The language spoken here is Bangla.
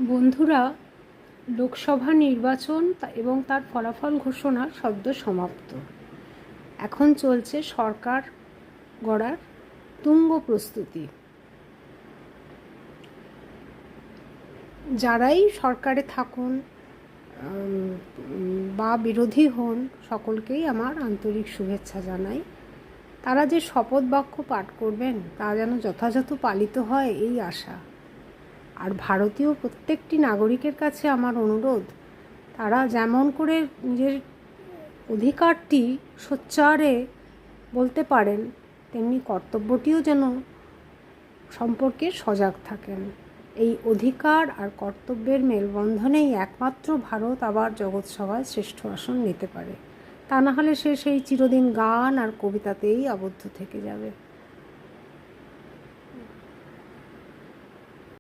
বন্ধুরা, লোকসভা নির্বাচন এবং তার ফলাফল ঘোষণা সদ্য সমাপ্ত। এখন চলছে সরকার গড়ার তুঙ্গ প্রস্তুতি। যারাই সরকারে থাকুন বা বিরোধী হন, সকলকেই আমার আন্তরিক শুভেচ্ছা জানাই। তারা যে শপথ বাক্য পাঠ করবেন তা যেন যথাযথ পালিত হয়, এই আশা। আর ভারতীয় প্রত্যেকটি নাগরিকের কাছে আমার অনুরোধ, তারা যেমন করে নিজের অধিকারটি সোচ্চারে বলতে পারেন, তেমনি কর্তব্যটিও যেন সম্পর্কে সজাগ থাকেন। এই অধিকার আর কর্তব্যের মেলবন্ধনেই একমাত্র ভারত আবার জগৎসভায় শ্রেষ্ঠ আসন নিতে পারে। তা না হলে সে সেই চিরদিন গান আর কবিতাতেই আবদ্ধ থেকে যাবে।